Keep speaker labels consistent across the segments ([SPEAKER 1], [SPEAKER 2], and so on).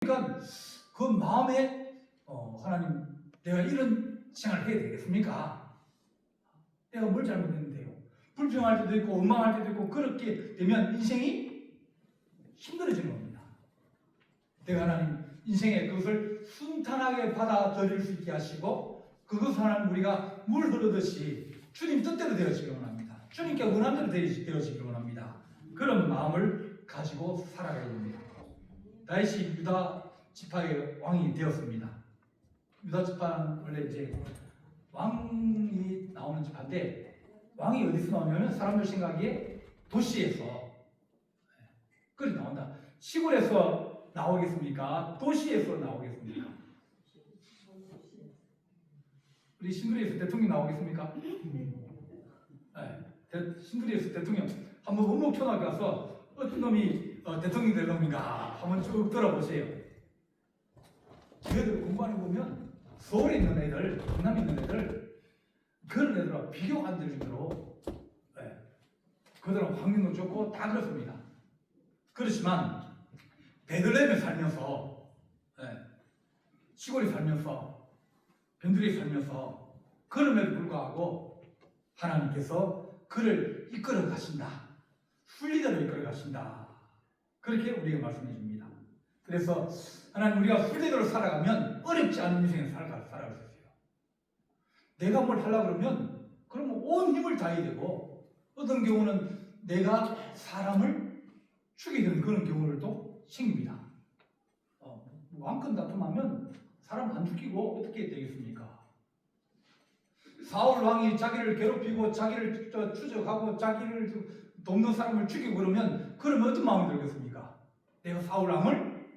[SPEAKER 1] 그러니까 그 마음에 하나님 내가 이런 생활을 해야 되겠습니까? 내가 뭘 잘못했는데요? 불평할 때도 있고 원망할 때도 있고 그렇게 되면 인생이 힘들어지는 겁니다. 내가 하나님 인생의 그것을 순탄하게 받아들일 수 있게 하시고 그것을 하나님 우리가 물 흐르듯이 주님 뜻대로 되어지기 원합니다. 주님께 원하는 대로 되어지기 원합니다. 그런 마음을 가지고 살아가야 됩니다. 다윗이 유다 지파의 왕이 되었습니다. 유다 지파는 원래 이제 왕이 나오는 지파인데 왕이 어디서 나오냐면 사람들 생각에 도시에서 그리 나온다. 시골에서 나오겠습니까? 도시에서 나오겠습니까? 우리 신도리에서 대통령 나오겠습니까? 네. 신도리에서 대통령 한번 원목초등학교 가서 어떤 놈이 대통령 될 놈인가 한번 쭉 들어보세요. 저희들 공부하는 거 보면 서울에 있는 애들, 경남에 있는 애들 그런 애들하고 비교가 안 될 정도로 그들은 환경도 좋고 다 그렇습니다. 그렇지만 베들레헴에 살면서 시골에 살면서 변두리에 살면서 그럼에도 불구하고 하나님께서 그를 이끌어 가신다. 순리대로 이끌어 가신다. 그렇게 우리가 말씀해 줍니다. 그래서 하나님 우리가 순리대로 살아가면 어렵지 않은 인생을 살아갈 수 있어요. 내가 뭘 하려고 그러면 그러면 온 힘을 다해야 되고 어떤 경우는 내가 사람을 죽이는 그런 경우들도 생깁니다. 왕권 다툼하면 사람 안 죽이고 어떻게 되겠습니까? 사울 왕이 자기를 괴롭히고 자기를 추적하고 자기를 돕는 사람을 죽이고 그러면 어떤 마음이 들겠습니까? 내가 사울 왕을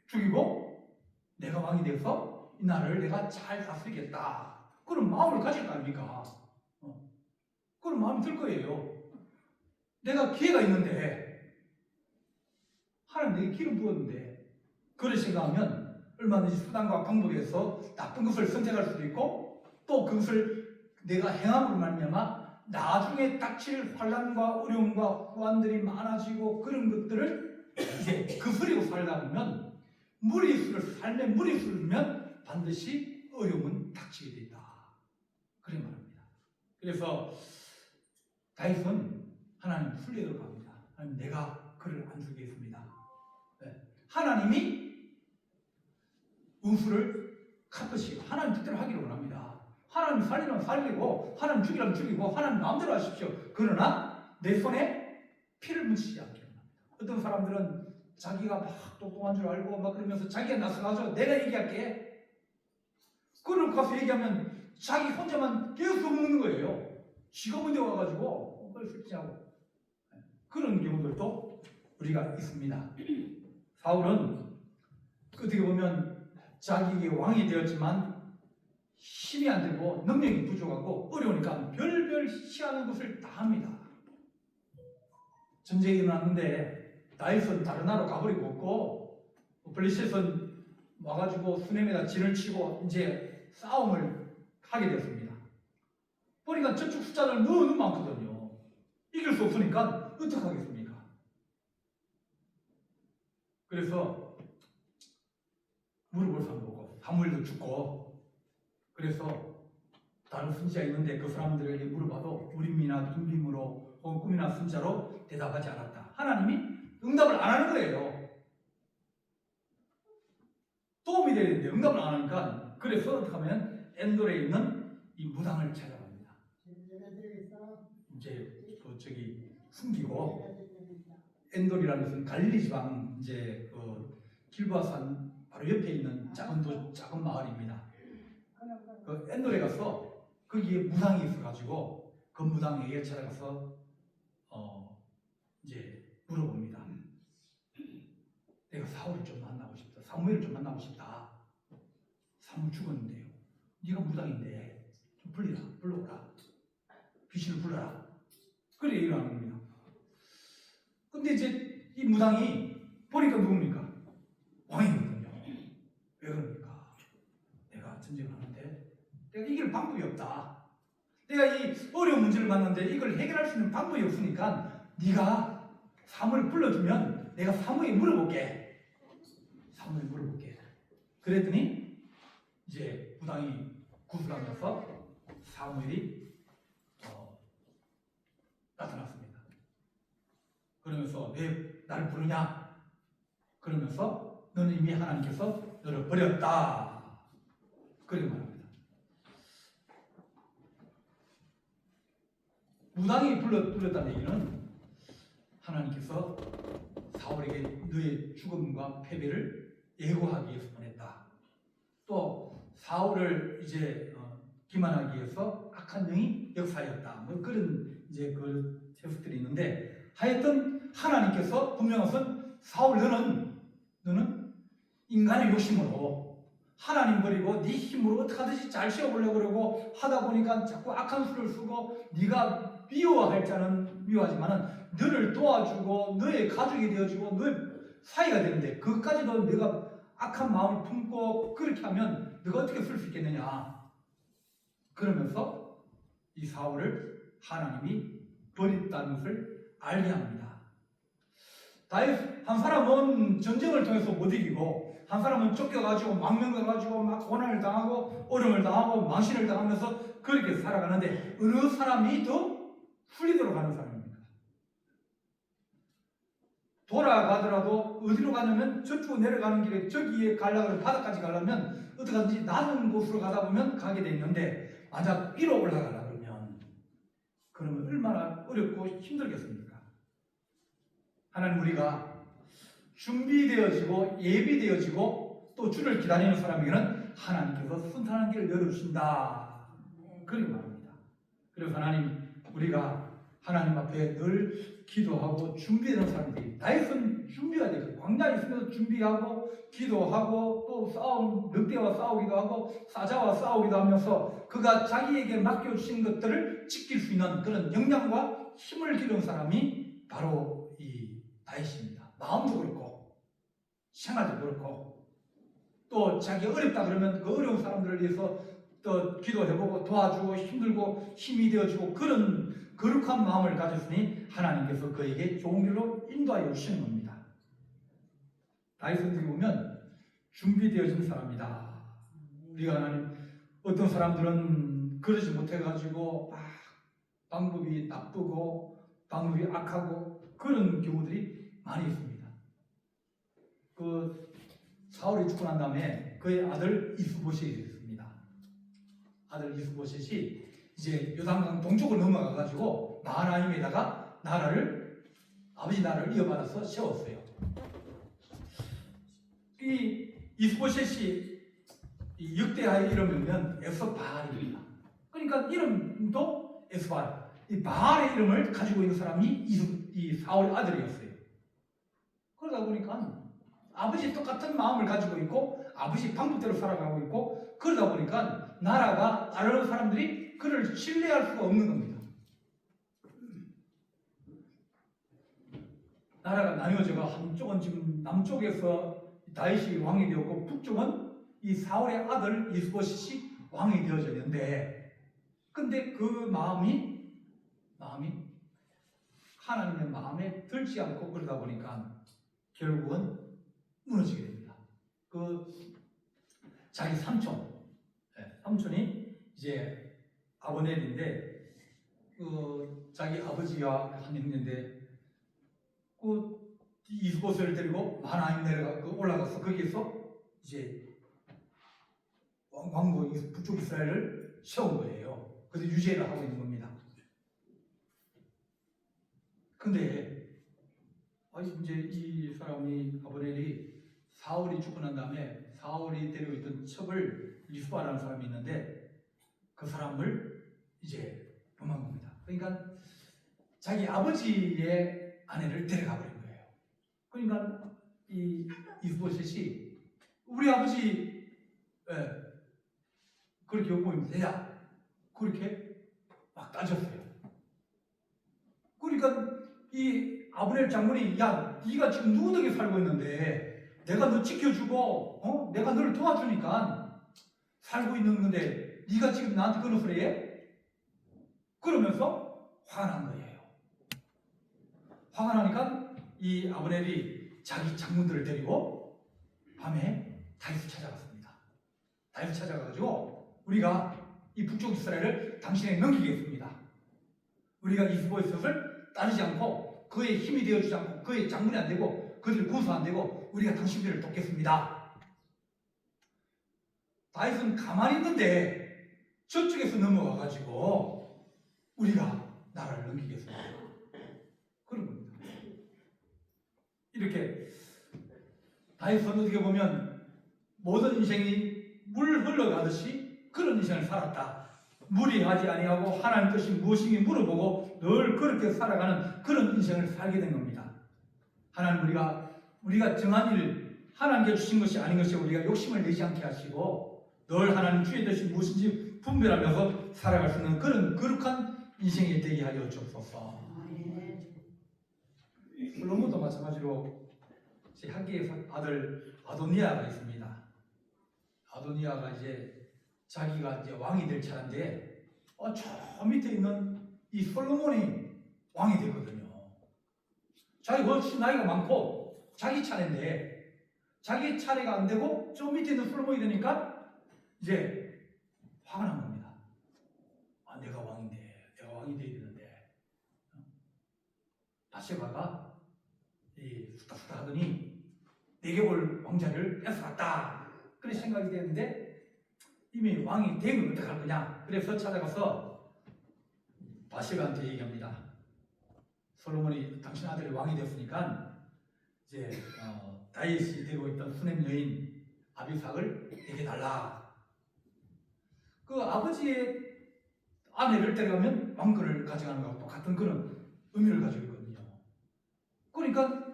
[SPEAKER 1] 죽이고 내가 왕이 돼서 이 나라를 내가 잘 다스리겠다. 그런 마음을 가질 거 아닙니까? 그런 마음이 들 거예요. 내가 기회가 있는데 하나님 내게 기름 부었는데 그런 생각하면 얼마든지 수단과 방법에서 나쁜 것을 선택할 수도 있고 또 그것을 내가 행함으로 말미암아 나중에 닥칠 환난과 어려움과 후환들이 많아지고 그런 것들을 이제 그스리고 살다 보면 삶의 무리수면 반드시 어려움은 닥치게 된다. 그래 말합니다. 그래서 다윗은 하나님 순례대로 갑니다. 하나님 내가 그를 안 죽이겠습니다. 하나님이 운수를 갚으시고 하나님 뜻대로 하기를 원합니다. 하나님 살리면 살리고 하나님 죽이라면 죽이고 하나님 마음대로 하십시오. 그러나 내 손에 피를 묻히지 않게 원합니다. 어떤 사람들은 자기가 막 똑똑한 줄 알고 막 그러면서 자기가 나서가서 내가 얘기할게. 그걸 가서 얘기하면 자기 혼자만 계속 먹는 거예요. 지가 먼저 와가지고 그걸 설치하고 그런 경우들도 우리가 있습니다. 사울은 어떻게 보면 자기에게 왕이 되었지만 힘이 안 되고 능력이 부족하고 어려우니까 별별 희한한 것을 다 합니다. 전쟁이 일어났는데 다윗은 다른 나라로 가버리고 없고 블리셋은 와가지고 수넴에다 진을 치고 이제 싸움을 하게 되었습니다. 보니까 저쪽 숫자는 너무 많거든요. 이길 수 없으니까 어떡하겠습니까? 그래서 물어볼 사람도 없고 사무엘도 죽고 그래서 다른 선지자가 있는데 그 사람들에게 물어봐도 우림이나 빈빔으로 혹은 꿈이나 순자로 대답하지 않았다. 하나님이 응답을 안 하는 거예요. 도움이 되는데 응답을 안 하니까 그래서 어떻게 하면 엔돌에 있는 이 무당을 찾아갑니다. 이제 숨기고 엔돌이라는 것은 갈릴리 지방 이제 길보아산 바로 옆에 있는 작은 마을입니다. 그 엔돌에 가서 거기에 무당이 있어가지고 그 무당에게 찾아가서 이제 물어봅니다. 내가 사울을 좀 만나고 싶다. 사무엘을 좀 만나고 싶다. 사무엘 죽었는데요. 네가 무당인데 좀 불러오라. 귀신을 불러라. 그래 얘기를 하는 겁니다. 근데 이제 이 무당이 보니까 누굽니까? 왕이거든요. 왜 그럽니까? 내가 전쟁을 하는데 내가 이길 방법이 없다. 내가 이 어려운 문제를 만났는데 이걸 해결할 수 있는 방법이 없으니까 네가 사무엘을 불러주면 내가 사무엘에 물어볼게. 사무엘에 물어볼게. 그랬더니 이제 무당이 구슬하면서 사무엘이 나타났습니다. 그러면서 왜 나를 부르냐? 그러면서 너는 이미 하나님께서 너를 버렸다. 그렇게 말합니다. 무당이 불렀다는 얘기는 하나님께서 사울에게 너의 죽음과 패배를 예고하기 위해서 보냈다. 또 사울을 이제 기만하기 위해서 악한 영이 역사였다. 뭐 그런 이제 그 해석들이 있는데 하여튼 하나님께서 분명한 사울 너는 인간의 욕심으로 하나님 버리고 네 힘으로 어떻게 하든지 잘 세워보려고 그러고 하다 보니까 자꾸 악한 수를 쓰고 네가 미워할 자는 미워하지만은 너를 도와주고 너의 가족이 되어주고 너의 사이가 되는데 그것까지도 네가 악한 마음을 품고 그렇게 하면 네가 어떻게 쓸 수 있겠느냐. 그러면서 이 사울을 하나님이 버렸다는 것을 알게 합니다. 다윗 한 사람은 전쟁을 통해서 못 이기고 한 사람은 쫓겨가지고 망명가가지고 막 고난을 당하고 어려움을 당하고 망신을 당하면서 그렇게 살아가는데 어느 사람이 더 풀리도록 하는 사람입니까? 돌아가더라도 어디로 가냐면 저쪽으로 내려가는 길에 저기에 가려면 바닥까지 가려면 어떻게 하든지 낮은 곳으로 가다 보면 가게 돼 있는데 만약 위로 올라가려 그러면 얼마나 어렵고 힘들겠습니까? 하나님 우리가 준비되어지고 예비되어지고 또 주를 기다리는 사람에게는 하나님께서 순탄한 길을 열어주신다. 그렇게 말합니다. 그래서 하나님 우리가 하나님 앞에 늘 기도하고 준비되는 사람들이 다윗은 준비가 되고 광야에 있으면서 준비하고 기도하고 또 늑대와 싸우기도 하고 사자와 싸우기도 하면서 그가 자기에게 맡겨주신 것들을 지킬 수 있는 그런 역량과 힘을 기른 사람이 바로 이 다윗입니다. 마음도 그렇고 생활도 그렇고 또 자기 어렵다 그러면 그 어려운 사람들을 위해서 또 기도해보고 도와주고 힘들고 힘이 되어주고 그런 거룩한 마음을 가졌으니 하나님께서 그에게 좋은 길로 인도하여 주시는 겁니다. 다윗을 보면 준비되어진 사람이다. 우리가 하나님 어떤 사람들은 그러지 못해가지고 방법이 나쁘고 방법이 악하고 그런 경우들이 많이 있습니다. 그 사울이 죽고 난 다음에 그의 아들 이스보셋이 있습니다. 아들 이스보셋이 이제 요단강 동쪽으로 넘어가가지고 마하나임에다가 아버지 나라를 이어받아서 세웠어요. 이 이스보셋이 역대하의 이름이면 에스바알입니다. 그러니까 이름도 에스바알. 이 바알의 이름을 가지고 있는 사람이 이 사울의 아들이었어요. 그러다 보니까 아버지 똑같은 마음을 가지고 있고 아버지 방법대로 살아가고 있고 그러다 보니까 나라가 다른 사람들이 그를 신뢰할 수가 없는 겁니다. 나라가 나뉘어져가 한쪽은 지금 남쪽에서 다윗이 왕이 되었고 북쪽은 이 사울의 아들 이스보셋이 왕이 되어졌는데 근데 그 마음이 하나님의 마음에 들지 않고 그러다 보니까 결국은 무너지게 됩니다. 그 자기 삼촌이 이제 아브넬인데 그 자기 아버지와 한 형제인데 그 이스보셋을 데리고 마하나임 올라가서 거기에서 이제 왕국 북쪽 이스라엘을 세운 거예요. 그래서 유죄를 하고 있는 겁니다. 근데 이제 이 사람이 아브넬이 사울이 죽고 난 다음에 사울이 데리고 있던 첩을 리스바라는 사람이 있는데 그 사람을 이제 범한 겁니다. 그러니까 자기 아버지의 아내를 데려가 버린 거예요. 그러니까 이 이스보셋이 우리 아버지 그렇게 욕보이면 되냐? 그렇게 막 따졌어요. 그러니까 이 아브넬 장군이 야 네가 지금 누구 덕에 살고 있는데 내가 너 지켜주고 내가 너를 도와주니까 살고 있는 건데 네가 지금 나한테 그런 소리 해? 그러면서 화가 난 거예요. 화가 나니까 이 아브넬이 자기 장군들을 데리고 밤에 다윗을 찾아갔습니다. 다윗을 찾아가가지고 우리가 이 북쪽 이스라엘을 당신에게 넘기겠습니다. 우리가 이스보셋을 따르지 않고 그의 힘이 되어주지 않고 그의 장군이 안 되고 그들을 구수 안 되고 우리가 당신들을 돕겠습니다. 다윗은 가만히 있는데 저쪽에서 넘어와가지고 우리가 나라를 넘기겠습니다. 그런 겁니다. 이렇게 다윗은 어떻게 보면 모든 인생이 물 흘러가듯이 그런 인생을 살았다. 무리하지 아니하고 하나님 뜻이 무엇인지 물어보고 늘 그렇게 살아가는 그런 인생을 살게 된 겁니다. 하나님 우리가 정한 일 하나님께 주신 것이 아닌 것이 우리가 욕심을 내지 않게 하시고 늘 하나님 주의 뜻이 무엇인지 분별하면서 살아갈 수 있는 그런 거룩한 인생이 되게 하여 주옵소서. 솔로몬도 마찬가지로 제 학계의 아들 아도니아가 있습니다. 아도니아가 이제 자기가 이제 왕이 될 차례인데 저 밑에 있는 이 솔로몬이 왕이 되거든요. 자기가 훨씬 나이가 많고 자기 차례인데 자기 차례가 안 되고 저 밑에 있는 솔로몬이 되니까 이제 화가 난 겁니다. 내가 왕인데 내가 왕이 돼야 되는데 바세바가 수다수다 하더니 내게 올 왕자를 뺏어갔다. 그런 생각이 되는데 이미 왕이 되면 어떡할 거냐. 그래서 찾아가서 바세바한테 얘기합니다. 솔로몬이 당신 아들이 왕이 됐으니까 이제 다윗이 되고 있던 수넴 여인 아비삭을 내게 달라. 그 아버지의 아내를 데려가면 왕권을 가져가는 것과 똑같은 그런 의미를 가지고 있거든요. 그러니까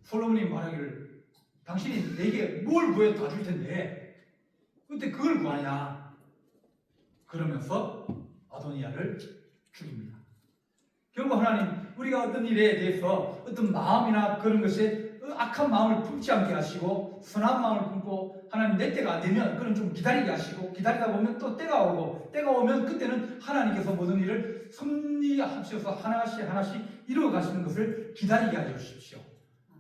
[SPEAKER 1] 솔로몬이 말하기를 당신이 내게 뭘 구해도 다 줄 텐데 그때 그걸 구하냐. 그러면서 아도니아를 죽입니다. 결국 하나님 우리가 어떤 일에 대해서 어떤 마음이나 그런 것에 악한 마음을 품지 않게 하시고 선한 마음을 품고 하나님 내 때가 안 되면 그런 좀 기다리게 하시고 기다리다 보면 또 때가 오고 때가 오면 그때는 하나님께서 모든 일을 섭리하셔서 하나씩 이루어 가시는 것을 기다리게 하여 주십시오.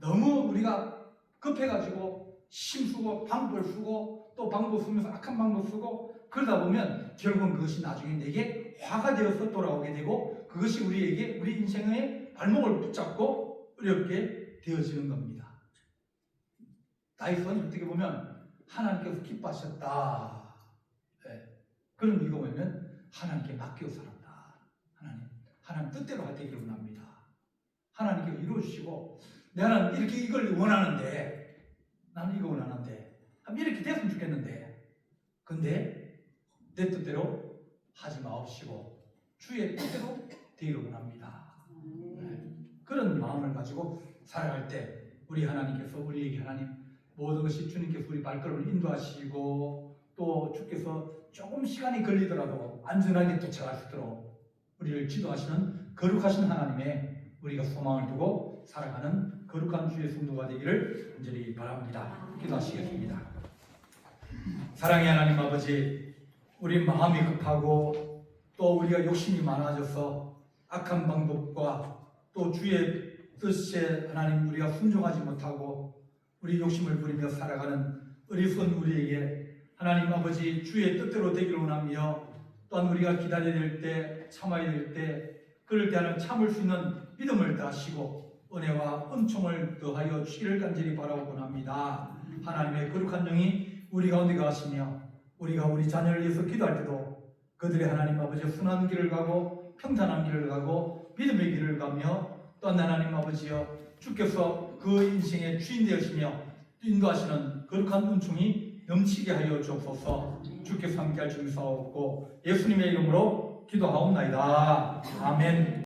[SPEAKER 1] 너무 우리가 급해가지고 힘쓰고 방법을 쓰고 또 방법 쓰면서 악한 방법 쓰고 그러다 보면 결국은 그것이 나중에 내게 화가 되어서 돌아오게 되고 그것이 우리에게 우리 인생의 발목을 붙잡고 어렵게 되어지는 겁니다. 다윗은 어떻게 보면 하나님께서 기뻐하셨다. 네. 그런 이유가 뭐냐면 하나님께 맡겨 살았다. 하나님 뜻대로 할 때 기억납니다. 하나님께서 이루어주시고 나는 이렇게 이걸 원하는데 나는 이거 원하는데 이렇게 됐으면 좋겠는데 근데 내 뜻대로 하지 마옵시고 주의 뜻대로 되기를 원합니다. 네. 그런 마음을 가지고 살아갈 때 우리 하나님께서 우리에게 하나님 모든 것이 주님께서 우리 발걸음을 인도하시고 또 주께서 조금 시간이 걸리더라도 안전하게 도착할 수 있도록 우리를 지도하시는 거룩하신 하나님의 우리가 소망을 두고 살아가는 거룩한 주의 성도가 되기를 간절히 바랍니다. 기도하시겠습니다. 사랑의 하나님 아버지, 우리 마음이 급하고 또 우리가 욕심이 많아져서 악한 방법과 또 주의 뜻에 하나님 우리가 순종하지 못하고 우리 욕심을 부리며 살아가는 어리석은 우리에게 하나님 아버지 주의 뜻대로 되기를 원하며 또한 우리가 기다려야 될 때 참아야 될 때 그럴 때 하나님 참을 수 있는 믿음을 다하시고 은혜와 은총을 더하여 주기를 간절히 바라고 합니다. 하나님의 거룩한 영이 우리 가운데 가시며 우리가 우리 자녀를 위해서 기도할 때도 그들의 하나님 아버지 순한 길을 가고 평탄한 길을 가고 믿음의 길을 가며 또한 하나님 아버지여 주께서 그 인생의 주인 되시며 인도하시는 거룩한 은총이 넘치게 하여 주옵소서. 주께서 함께할 줄 사옵고 예수님의 이름으로 기도하옵나이다. 아멘.